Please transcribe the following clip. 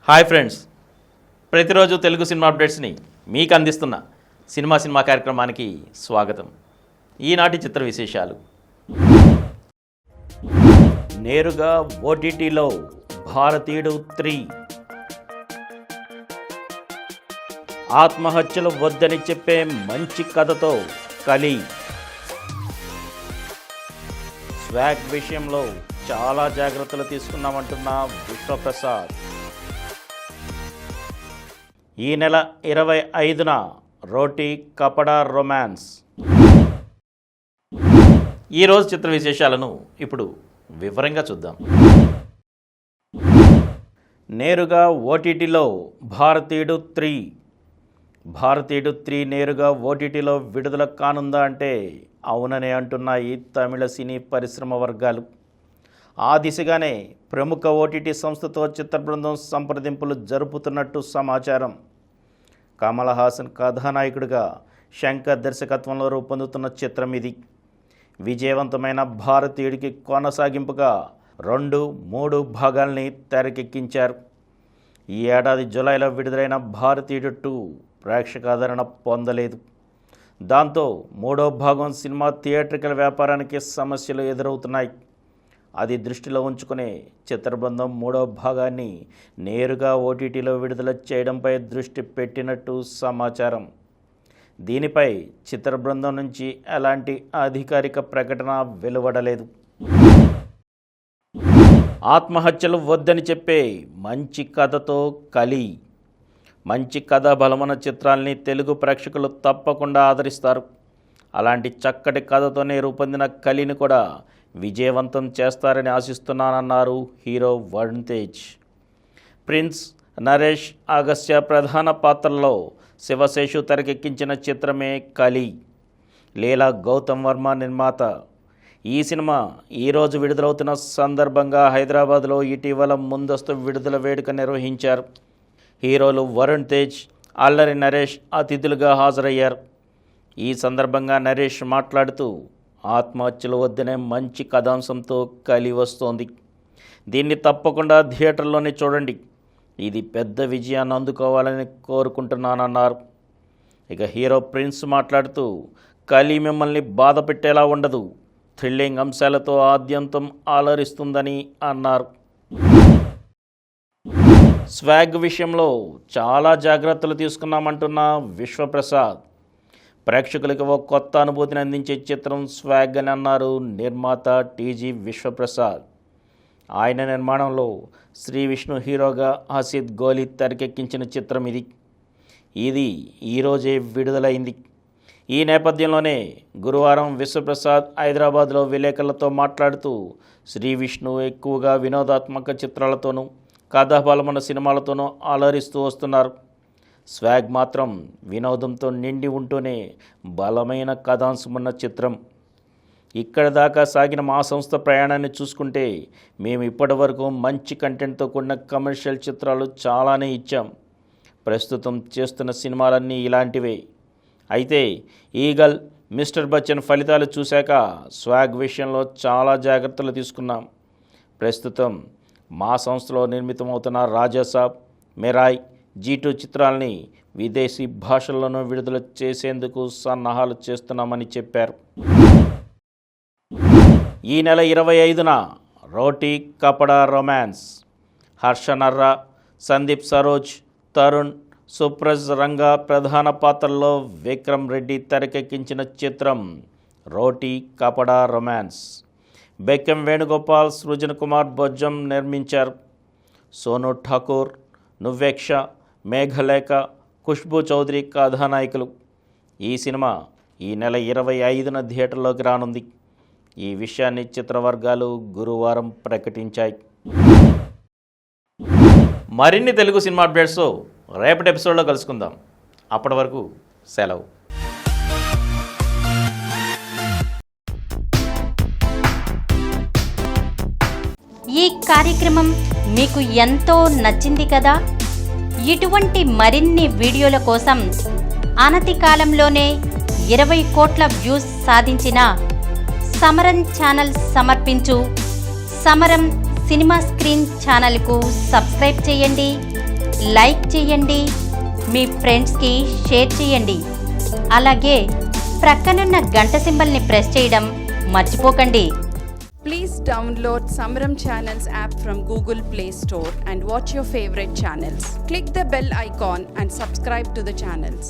Hi friends, ప్రతిరోజు Telugu cinema అప్డేట్స్ని మీకు అందిస్తున్న సినిమా కార్యక్రమానికి స్వాగతం. ఈనాటి చిత్ర విశేషాలు. నేరుగా ఓటీటీలో భారతీయుడు 3, ఆత్మహత్యలు వద్దని చెప్పే మంచి కథతో కలి, స్వాగ్ విషయంలో చాలా జాగ్రత్తలు తీసుకున్నామంటున్న విశ్వప్రసాద్, ఈ నెల 25న రోటీ కపడా రొమాన్స్. ఈరోజు చిత్ర విశేషాలను ఇప్పుడు వివరంగా చూద్దాం. నేరుగా ఓటీటీలో భారతీయుడు 3 నేరుగా ఓటీటీలో విడుదల కానుందా అంటే అవుననే అంటున్నాయి తమిళ సినీ పరిశ్రమ వర్గాలు. ఆ దిశగానే ప్రముఖ ఓటీటీ సంస్థతో చిత్ర బృందం సంప్రదింపులు జరుపుతున్నట్టు సమాచారం. కమల్ హాసన్ కథానాయకుడిగా శంకర్ దర్శకత్వంలో రూపొందుతున్న చిత్రం ఇది. విజయవంతమైన భారతీయుడికి కొనసాగింపుగా 2-3 భాగాల్ని తెరకెక్కించారు. ఈ ఏడాది జూలైలో విడుదలైన భారతీయుడు 2 ప్రేక్షకాదరణ పొందలేదు. దాంతో 3వ భాగం సినిమా థియేట్రికల్ వ్యాపారానికి సమస్యలు ఎదురవుతున్నాయి. అది దృష్టిలో ఉంచుకునే చిత్ర బృందం 3వ భాగాన్ని నేరుగా ఓటీటీలో విడుదల చేయడంపై దృష్టి పెట్టినట్టు సమాచారం. దీనిపై చిత్ర బృందం నుంచి ఎలాంటి అధికారిక ప్రకటన వెలువడలేదు. ఆత్మహత్యలు వద్దని చెప్పే మంచి కథతో కలి. మంచి కథ బలమైన చిత్రాల్ని తెలుగు ప్రేక్షకులు తప్పకుండా ఆదరిస్తారు. అలాంటి చక్కటి కథతోనే రూపొందిన కలిని కూడా విజయవంతం చేస్తారని ఆశిస్తున్నానన్నారు హీరో వరుణ్ తేజ్. ప్రిన్స్, నరేష్ అగస్త్య ప్రధాన పాత్రల్లో శివశేషు తెరకెక్కించిన చిత్రమే కలి. లీలా గౌతమ్ వర్మ నిర్మాత. ఈ సినిమా ఈరోజు విడుదలవుతున్న సందర్భంగా హైదరాబాద్లో ఇటీవల ముందస్తు విడుదల వేడుక నిర్వహించారు. హీరోలు వరుణ్ తేజ్, అల్లరి నరేష్ అతిథులుగా హాజరయ్యారు. ఈ సందర్భంగా నరేష్ మాట్లాడుతూ ఆత్మహత్యలు వద్దనే మంచి కథాంశంతో కలి వస్తోంది. దీన్ని తప్పకుండా థియేటర్లోనే చూడండి. ఇది పెద్ద విజయాన్ని అందుకోవాలని కోరుకుంటున్నానన్నారు. ఇక హీరో ప్రిన్స్ మాట్లాడుతూ కలి మిమ్మల్ని బాధ పెట్టేలా ఉండదు, థ్రిల్లింగ్ అంశాలతో ఆద్యంతం అలరిస్తుందని అన్నారు. స్వాగ్ విషయంలో చాలా జాగ్రత్తలు తీసుకున్నామంటున్న విశ్వప్రసాద్. ప్రేక్షకులకు ఒక కొత్త అనుభూతిని అందించే చిత్రం స్వాగ్ అని అన్నారు నిర్మాత టీజీ విశ్వప్రసాద్. ఆయన నిర్మాణంలో శ్రీ విష్ణు హీరోగా హసీద్ గోలి తెరకెక్కించిన చిత్రం ఇది ఈరోజే విడుదలైంది. ఈ నేపథ్యంలోనే గురువారం విశ్వప్రసాద్ హైదరాబాద్లో విలేకరులతో మాట్లాడుతూ శ్రీ విష్ణు ఎక్కువగా వినోదాత్మక చిత్రాలతోనూ కథాబలమైన సినిమాలతోనూ అలరిస్తూ వస్తున్నారు. స్వాగ్ మాత్రం వినోదంతో నిండి ఉంటూనే బలమైన కథాంశమున్న చిత్రం. ఇక్కడ దాకా సాగిన మా సంస్థ ప్రయాణాన్ని చూసుకుంటే మేము ఇప్పటి వరకు మంచి కంటెంట్తో కూడిన కమర్షియల్ చిత్రాలు చాలానే ఇచ్చాం. ప్రస్తుతం చేస్తున్న సినిమాలన్నీ ఇలాంటివే. అయితే ఈగల్, మిస్టర్ బచ్చన్ ఫలితాలు చూశాక స్వాగ్ విషయంలో చాలా జాగ్రత్తలు తీసుకున్నాం. ప్రస్తుతం మా సంస్థలో నిర్మితమవుతున్న రాజాసాబ్, మెరాయ్, G2 చిత్రాల్ని విదేశీ భాషల్లోనూ విడుదల చేసేందుకు సన్నాహాలు చేస్తున్నామని చెప్పారు. ఈ నెల 25న రోటీ కపడా రొమాన్స్. హర్ష నర్రా, సందీప్ సరోజ్, తరుణ్, సుప్రజ్ రంగా ప్రధాన పాత్రల్లో విక్రమ్ రెడ్డి తెరకెక్కించిన చిత్రం రోటీ కపడా రొమాన్స్. బెక్కం వేణుగోపాల్, సృజన్ కుమార్ బొజ్జం నిర్మించారు. సోను ఠాకూర్, నువ్వేక్ష, మేఘలేఖ, ఖుష్బూ చౌదరి కథానాయకులు. ఈ సినిమా ఈ నెల 25న థియేటర్లోకి రానుంది. ఈ విషయాన్ని చిత్రవర్గాలు గురువారం ప్రకటించాయి. మరిన్ని తెలుగు సినిమా అప్డేట్స్ రేపటి ఎపిసోడ్లో కలుసుకుందాం. అప్పటి వరకు సెలవు. ఈ కార్యక్రమం మీకు ఎంతో నచ్చింది కదా. ఇటువంటి మరిన్ని వీడియోల కోసం అనతి కాలంలోనే 20 కోట్ల వ్యూస్ సాధించిన సమరం ఛానల్ సమర్పించు సమరం సినిమా స్క్రీన్ ఛానల్కు సబ్స్క్రైబ్ చేయండి. లైక్ చేయండి, మీ ఫ్రెండ్స్కి షేర్ చేయండి. అలాగే ప్రక్కనున్న గంట సింబల్ని ప్రెస్ చేయడం మర్చిపోకండి. Please download Samaram Channels app from Google Play Store and watch your favorite channels. Click the bell icon and subscribe to the channels.